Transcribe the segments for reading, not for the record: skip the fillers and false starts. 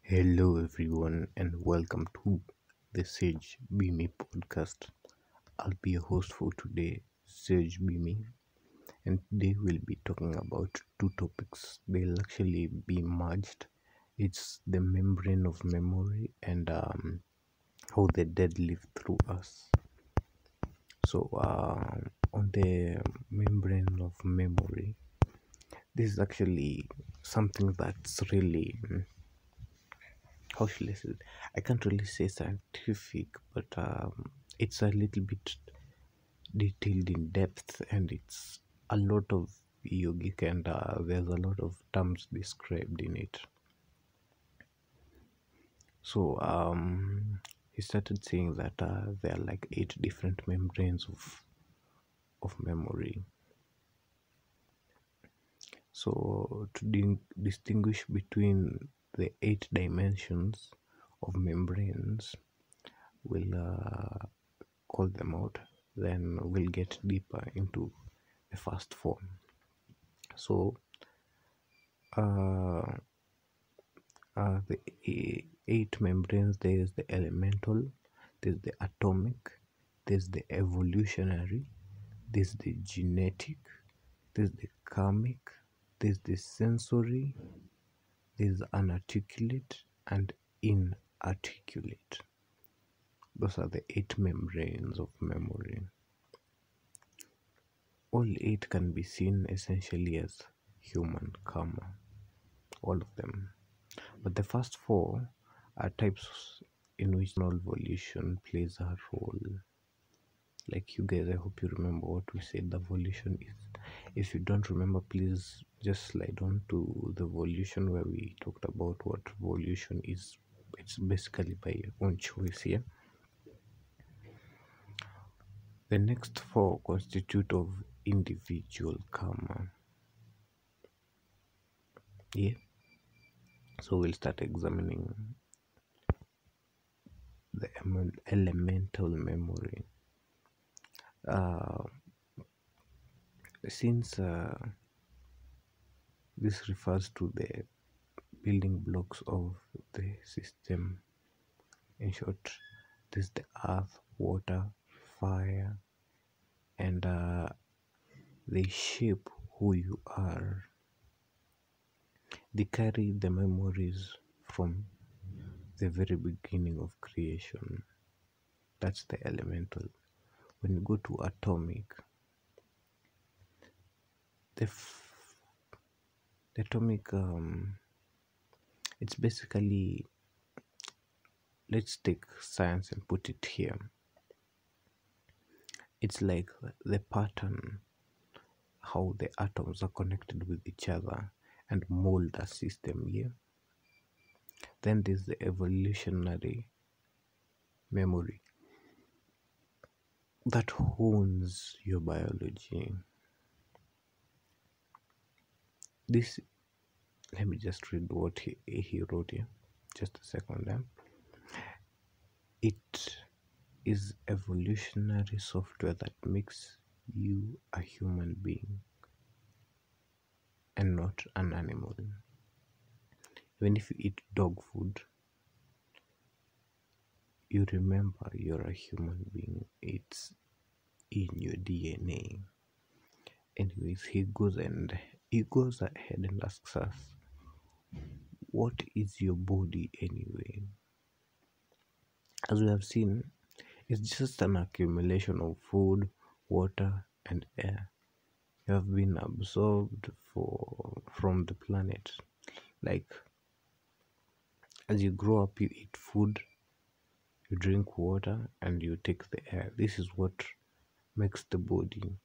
Hello, everyone, and welcome to the Sage Bimi podcast. I'll be your host for today, Sage Bimi, and today we'll be talking about two topics. They'll actually be merged. It's the membrane of memory and how the dead live through us. So, on the membrane of memory, this is actually something that's really how should I say it? I can't really say scientific, but it's a little bit detailed in depth, and it's a lot of yogic, and there's a lot of terms described in it. So he started saying that there are like 8 different membranes of memory. So to distinguish between the 8 dimensions of membranes, we'll call them out, then we'll get deeper into the first form. So the 8 membranes, there is the elemental, there's the atomic, there's the evolutionary, there's the genetic, there's the karmic, there's the sensory, there's unarticulate and inarticulate. Those are the 8 membranes of memory. All 8 can be seen essentially as human karma, all of them. But the first 4 are types in which volition plays a role. Like you guys, I hope you remember what we said the volition is. If you don't remember, please just slide on to the volition where we talked about what volition is. It's basically by your own choice here. The next 4 constitute of individual karma. Yeah. So we'll start examining the elemental memory. Since this refers to the building blocks of the system, in short, this is the earth, water, fire, and they shape who you are. They carry the memories from the very beginning of creation. That's the elemental. When you go to atomic, the atomic, it's basically, let's take science and put it here. It's like the pattern, how the atoms are connected with each other and mold a system here. Then there's the evolutionary memory that hones your biology. This, let me just read what he wrote here. Just a second. It is evolutionary software that makes you a human being and not an animal. Even if you eat dog food, you remember you're a human being. It's in your DNA. Anyways, he goes ahead and asks us, what is your body anyway? As we have seen, it's just an accumulation of food, water, and air. You have been absorbed from the planet. Like, as you grow up, you eat food, you drink water, and you take the air. This is what makes the body.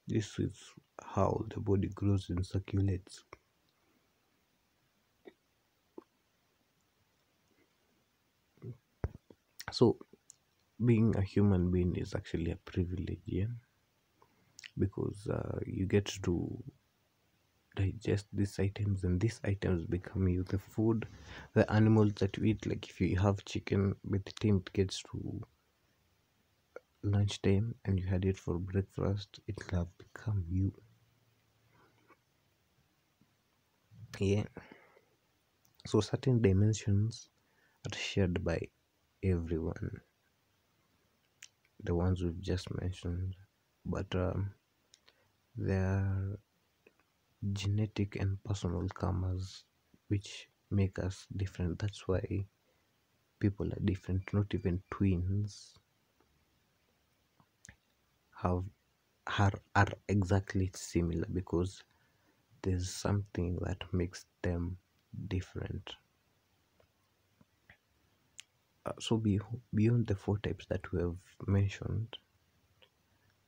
This is how the body grows and circulates. So being a human being is actually a privilege, yeah, because you get to digest these items, and these items become you. The food, the animals that you eat, like if you have chicken, by the time it gets to lunchtime and you had it for breakfast, it will have become you. Yeah. So certain dimensions are shared by everyone, the ones we've just mentioned, but there are genetic and personal karmas which make us different. That's why people are different. Not even twins have are exactly similar, because there's something that makes them different. So beyond the four types that we have mentioned,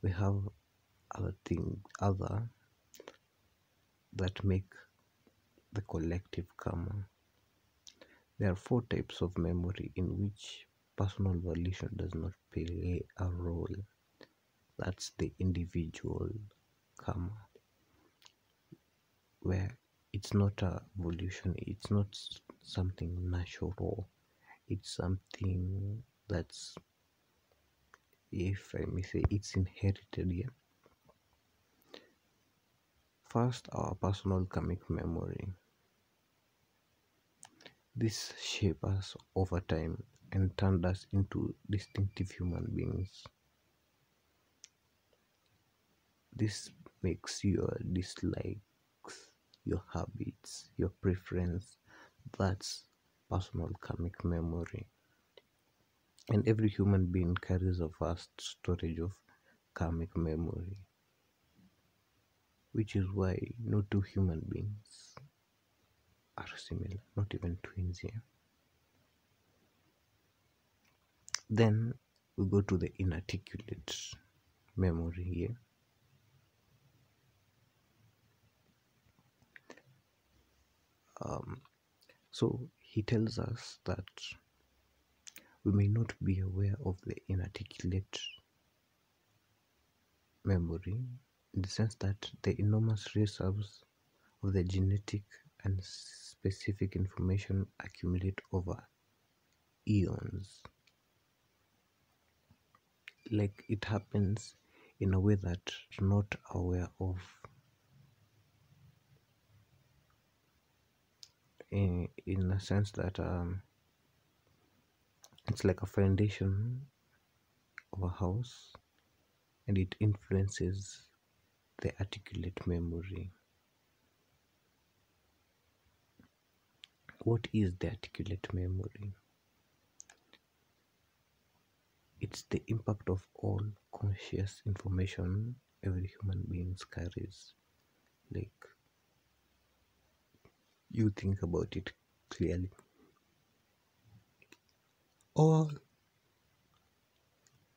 we have other that make the collective karma. There are four types of memory in which personal volition does not play a role. That's the individual karma, where it's not a volition, it's not something natural, it's something that's, if I may say, it's inherited. Yeah. First, our personal karmic memory. This shaped us over time and turned us into distinctive human beings. This makes your dislikes, your habits, your preference. That's personal karmic memory. And every human being carries a vast storage of karmic memory, which is why no two human beings are similar, not even twins here. Then we go to the inarticulate memory here. So he tells us that we may not be aware of the inarticulate memory, in the sense that the enormous reserves of the genetic and specific information accumulate over eons. Like, it happens in a way that you're not aware of, in a sense that it's like a foundation of a house, and it influences the articulate memory. What is the articulate memory? It's the impact of all conscious information every human being carries. Like, you think about it clearly. All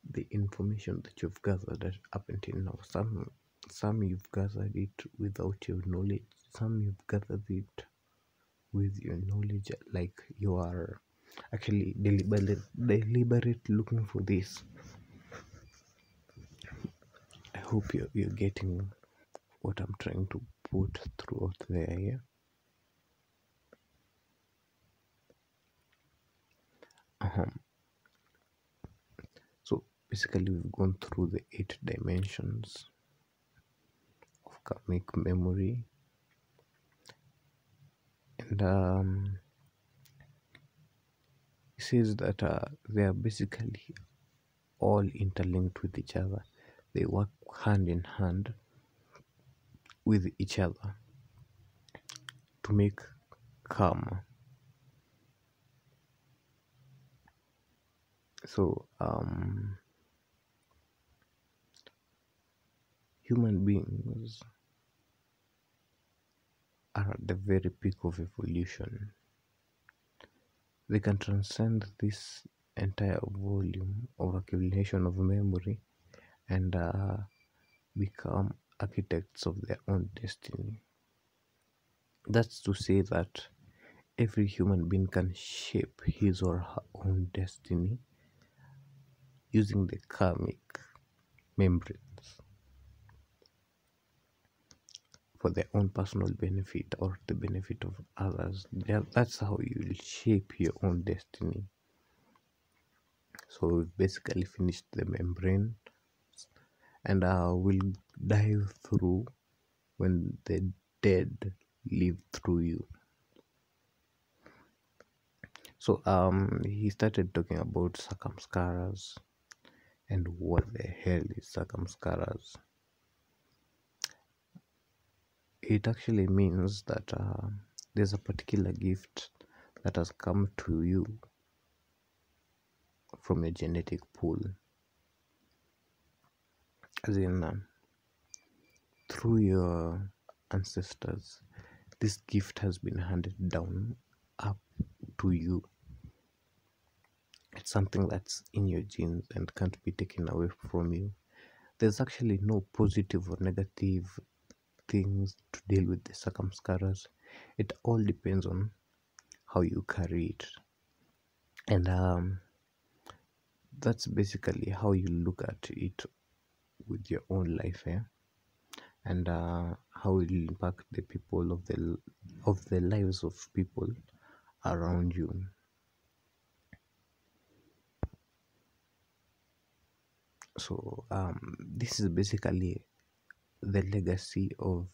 the information that you've gathered up until now, some you've gathered it without your knowledge, some you've gathered it with your knowledge, like you are actually deliberate looking for this. I hope you're getting what I'm trying to put throughout there. Yeah. So basically, we've gone through the 8 dimensions of karmic memory, and it says that they are basically all interlinked with each other. They work hand in hand with each other to make karma. So human beings are at the very peak of evolution. They can transcend this entire volume of accumulation of memory and become architects of their own destiny. That's to say that every human being can shape his or her own destiny using the karmic membranes for their own personal benefit or the benefit of others. That's how you will shape your own destiny. So we've basically finished the membrane, and we'll dive through when the dead live through you. So he started talking about circumscarers and what the hell is circumscarers. It actually means that there's a particular gift that has come to you from your genetic pool, as in through your ancestors. This gift has been handed down up to you. It's something that's in your genes and can't be taken away from you. There's actually no positive or negative things to deal with the circumscarers. It all depends on how you carry it. And that's basically how you look at it with your own life, and how it will impact the people of the lives of people around you. So this is basically the legacy of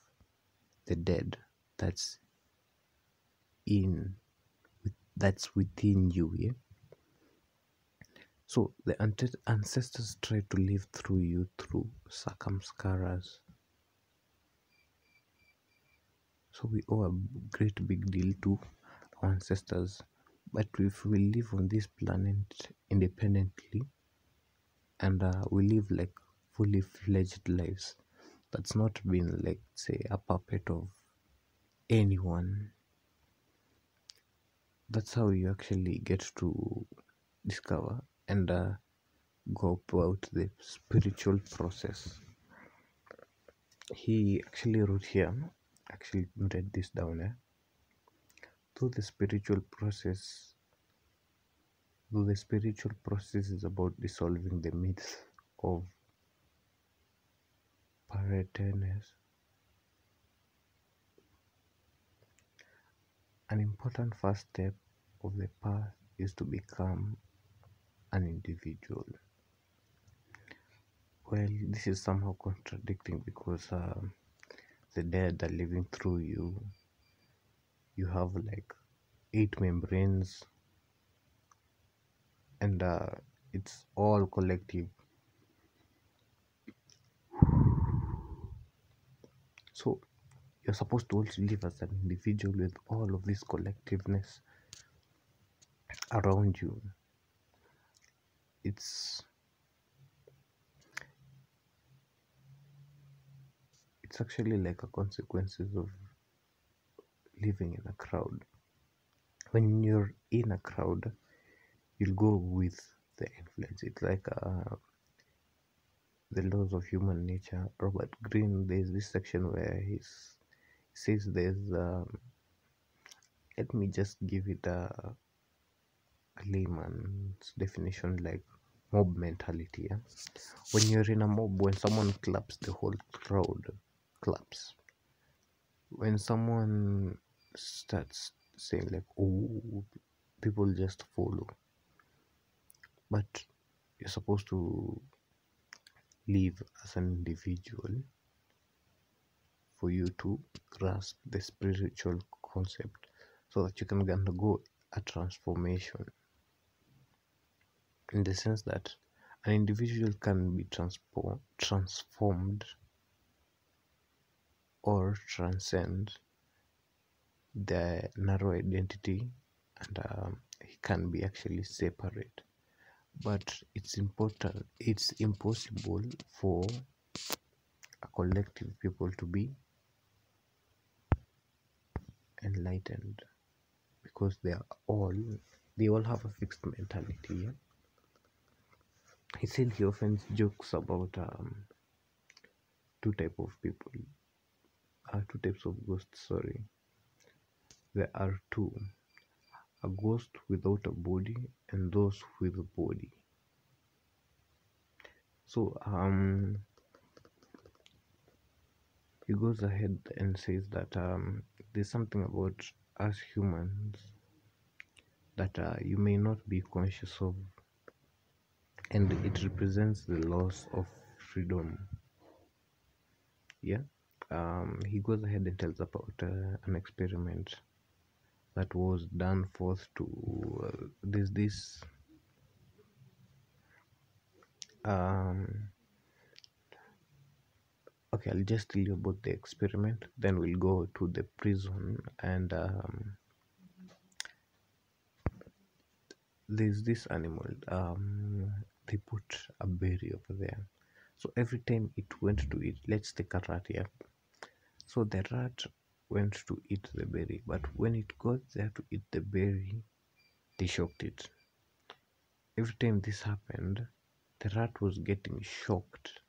the dead that's in that's within you, yeah. So the ancestors try to live through you through circumscarers. So we owe a great big deal to our ancestors. But if we live on this planet independently and we live like fully fledged lives, that's not been like say a puppet of anyone. That's how you actually get to discover and go about the spiritual process. He actually wrote here, actually read this down, through the spiritual process. Though the spiritual process is about dissolving the myths of parentage, an important first step of the path is to become an individual. Well, this is somehow contradicting because the dead are living through you. You have like 8 membranes, and it's all collective. So you're supposed to also live as an individual with all of this collectiveness around you. It's actually like a consequences of living in a crowd. When you're in a crowd, you'll go with the influence. It's like the laws of human nature. Robert Greene, there's this section where he says there's let me just give it a layman's definition, like mob mentality. Yeah? When you're in a mob, when someone claps, the whole crowd claps. When someone starts saying like, oh, people just follow. But you're supposed to live as an individual for you to grasp the spiritual concept so that you can undergo a transformation, in the sense that an individual can be transformed or transcend the narrow identity, and he can be actually separate. But it's impossible for a collective people to be enlightened, because they all have a fixed mentality. Yeah? He said he often jokes about two types of ghosts. Sorry, there are two: a ghost without a body and those with a body. So he goes ahead and says that there's something about us humans that you may not be conscious of, and it represents the loss of freedom. Yeah. He goes ahead and tells about an experiment that was done forth to this okay, I'll just tell you about the experiment, then we'll go to the prison. And there's this animal, they put a berry over there. So every time it went to eat, let's take a rat here. So the rat went to eat the berry, but when it got there to eat the berry, they shocked it. Every time this happened, the rat was getting shocked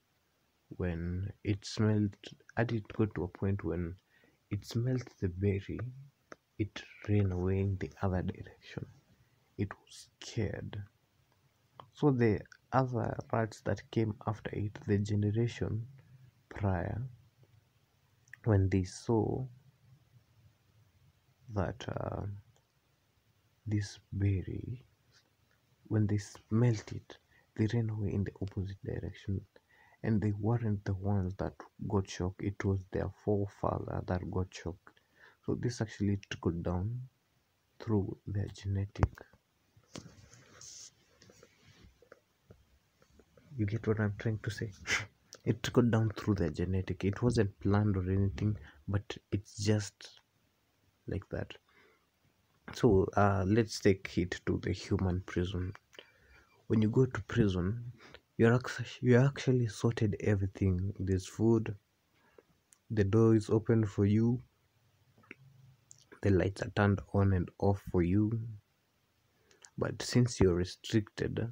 when it smelled, and it got to a point when it smelled the berry, it ran away in the other direction. It was scared. So the other rats that came after it, the generation prior, when they saw that this berry, when they smelt it, they ran away in the opposite direction. And they weren't the ones that got shocked, it was their forefather that got shocked. So this actually trickled down through their genetic. You get what I'm trying to say? It trickled down through their genetic. It wasn't planned or anything, but it's just like that. So let's take it to the human prison. When you go to prison, you're actually sorted everything. There's food, the door is open for you, the lights are turned on and off for you. But since you're restricted,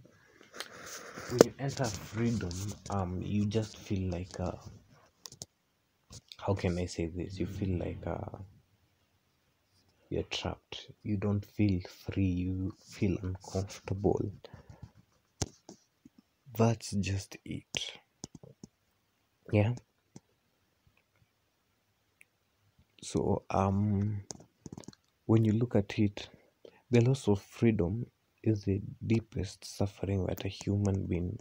when you enter freedom, you just feel like how can I say this? You feel like you're trapped. You don't feel free. You feel uncomfortable. That's just it. Yeah. So when you look at it, the loss of freedom is the deepest suffering that a human being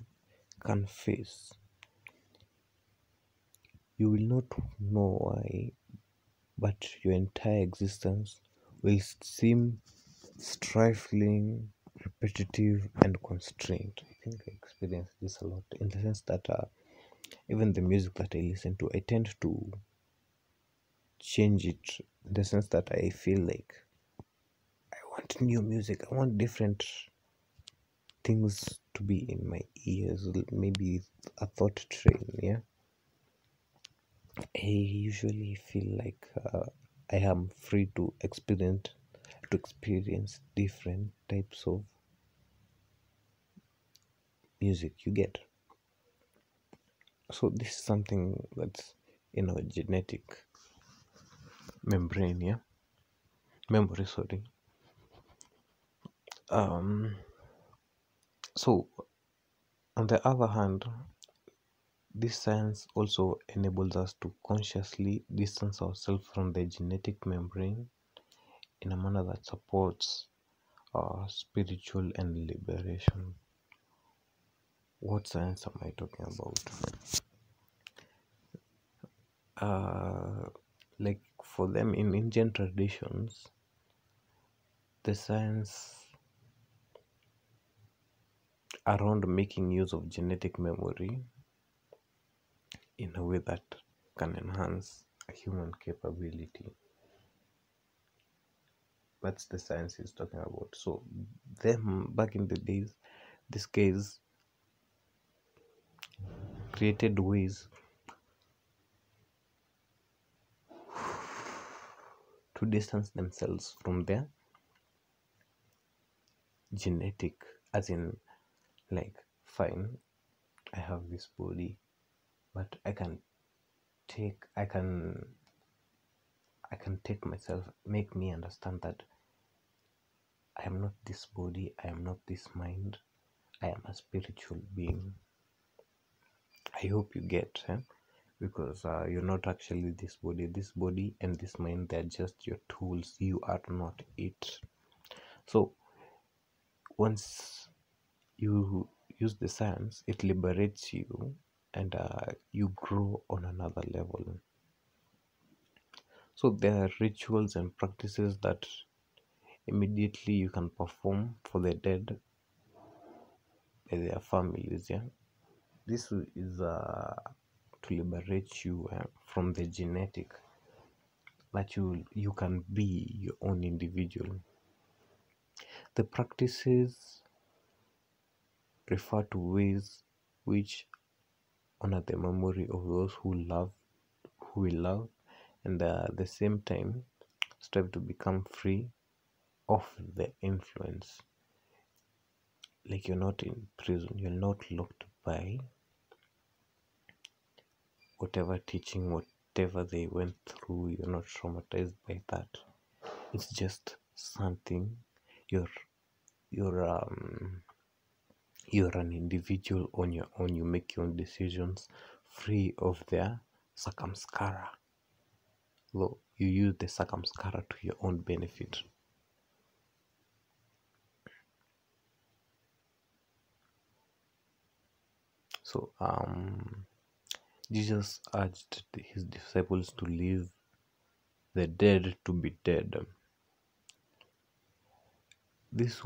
can face. You will not know why, but your entire existence will seem stifling, repetitive, and constrained. I think I experience this a lot in the sense that even the music that I listen to, I tend to change it in the sense that I feel like I want new music, I want different things to be in my ears, maybe a thought train. Yeah, I usually feel like I am free to experience different types of music, you get. So this is something that's in our genetic membrane, yeah, memory, sorry. So on the other hand, this science also enables us to consciously distance ourselves from the genetic membrane in a manner that supports our spiritual and liberation. What science am I talking about? Like for them in Indian traditions, the science around making use of genetic memory in a way that can enhance a human capability. That's the science he's talking about. So them back in the days, these guys created ways to distance themselves from their genetic, as in, like, fine, I have this body, but I can take myself, make me understand that I am not this body, I am not this mind, I am a spiritual being. I hope you get, because you're not actually this body and this mind, they're just your tools, you are not it. So once you use the science, it liberates you, and you grow on another level. So there are rituals and practices that immediately you can perform for the dead by their families. Yeah, this is to liberate you from the genetic, that you can be your own individual. The practices refer to ways which honor the memory of those who we love, and at the same time strive to become free of the influence. Like, you're not in prison, you're not locked by whatever teaching, whatever they went through. You're not traumatized by that. It's just something. You're you're an individual on your own. You make your own decisions, free of their circumscara. Though you use the circumscara to your own benefit. So Jesus urged his disciples to leave the dead to be dead. This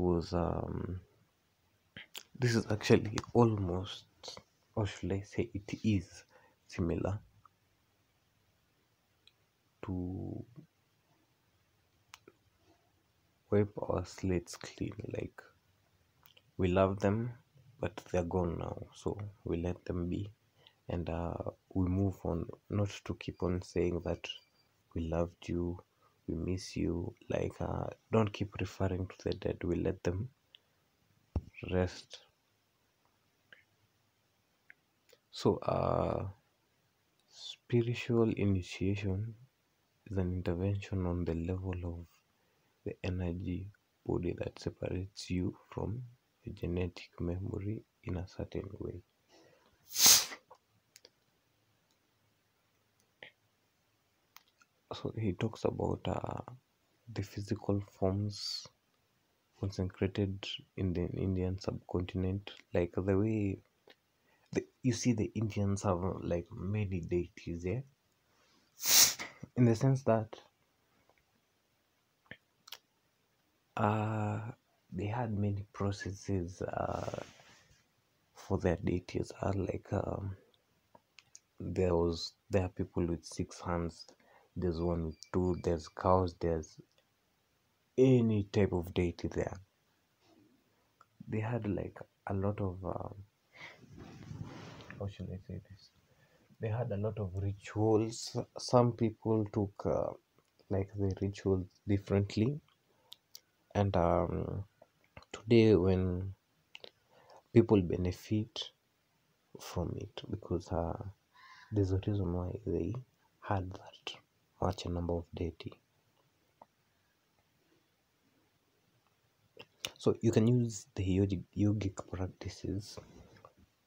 is actually almost, or should I say it is similar to wipe our slates clean. Like, we love them, but they're gone now, so we let them be, and we move on. Not to keep on saying that we loved you, we miss you. Like, don't keep referring to the dead. We let them rest. So spiritual initiation is an intervention on the level of the energy body that separates you from the genetic memory in a certain way. So he talks about the physical forms consecrated in the Indian subcontinent, like the way you see the Indians have like many deities, yeah, in the sense that they had many processes for their deities. There are people with 6 hands, there's one with two, there's cows, there's any type of deity there. They had like a lot of how should I say this? They had a lot of rituals. Some people took like the rituals differently, and today when people benefit from it, because there's a reason why they had that much a number of deity. So you can use the yogic practices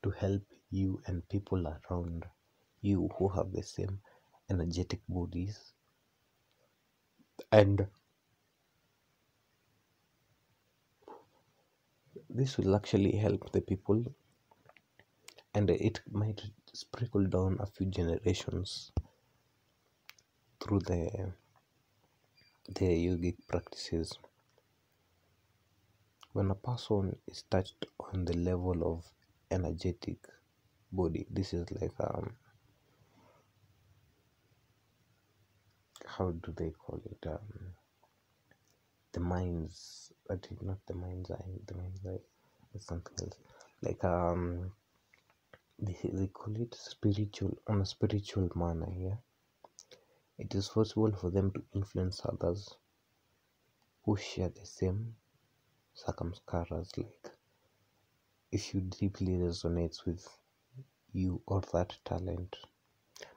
to help you and people around you who have the same energetic bodies, and this will actually help the people, and it might sprinkle down a few generations through the yogic practices. When a person is touched on the level of energetic body, this is like how do they call it, the mind's, but not the mind's eye. The mind's eye is something else. Like they call it spiritual, on a spiritual manner. Yeah, it is possible for them to influence others who share the same circumscaras. Like, if you deeply resonates with you or that talent,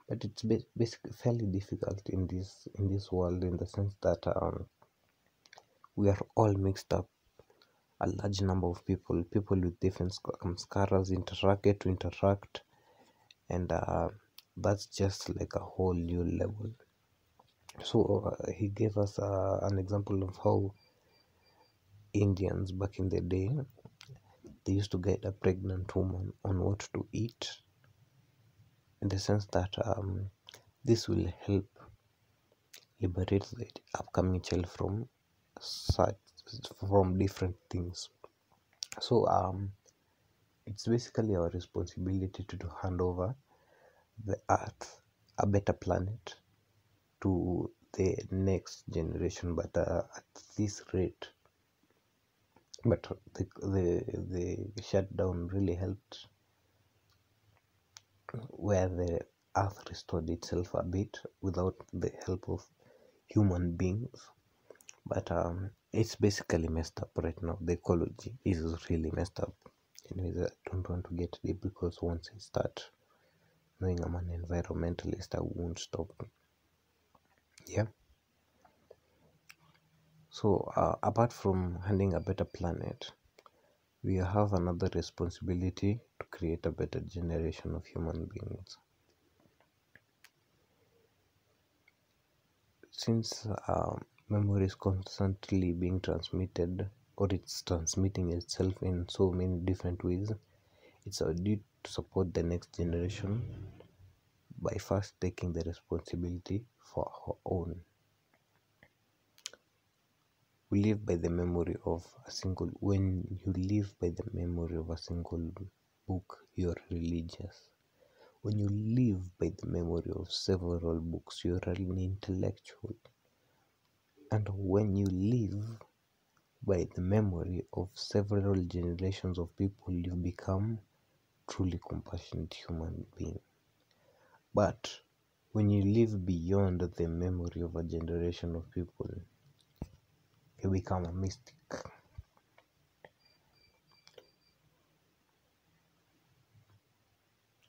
but it's basically fairly difficult in this world, in the sense that we are all mixed up. A large number of people with different circumscaras get to interact, and that's just like a whole new level. So he gave us an example of how Indians back in the day, they used to guide a pregnant woman on what to eat, in the sense that this will help liberate the upcoming child from such from different things. So it's basically our responsibility to hand over the earth, a better planet, to the next generation. But at this rate, but the shutdown really helped, where the earth restored itself a bit without the help of human beings. But it's basically messed up right now. The ecology is really messed up. Anyways, I don't want to get deep, because once I start knowing I'm an environmentalist, I won't stop. Yeah. So apart from handling a better planet, we have another responsibility to create a better generation of human beings. Since memory is constantly being transmitted, or it's transmitting itself in so many different ways, it's our duty to support the next generation by first taking the responsibility for our own. We live by the memory of a single. When you live by the memory of a single book, you're religious. When you live by the memory of several books, you're an intellectual. And when you live by the memory of several generations of people, you become truly compassionate human being. But when you live beyond the memory of a generation of people, you become a mystic.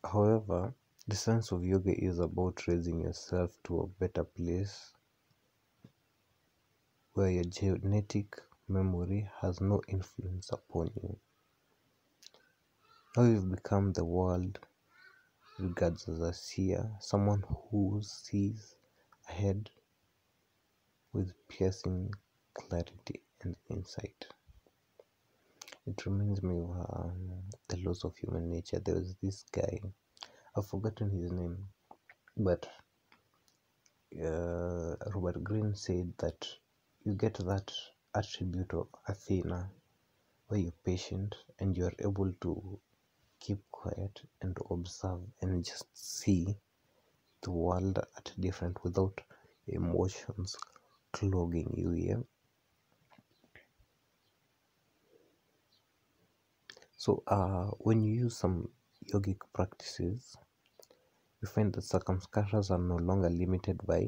However, the sense of yoga is about raising yourself to a better place, where your genetic memory has no influence upon you. Now you've become the world regards as a seer, someone who sees ahead with piercing clarity and insight. It reminds me of the laws of human nature. There was this guy, I've forgotten his name, but Robert Greene said that you get that attribute of Athena, where you're patient and you're able to keep quiet and observe and just see the world at different, without emotions clogging you. Yeah. So when you use some yogic practices, you find that circumstances are no longer limited by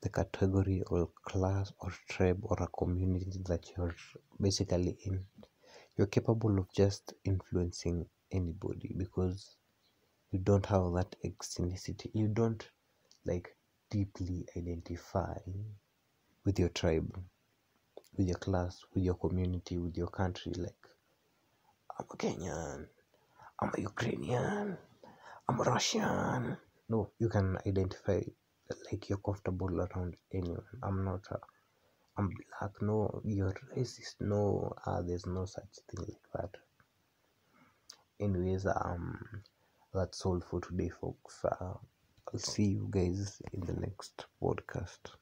the category or class or tribe or a community that you're basically in. You're capable of just influencing anybody, because you don't have that ethnicity. You don't like deeply identify with your tribe, with your class, with your community, with your country. Like, I'm a Kenyan, I'm a Ukrainian, I'm a Russian. No, you can identify like you're comfortable around anyone. I'm black. No, you're racist. No, there's no such thing like that. Anyways, that's all for today, folks. I'll see you guys in the next podcast.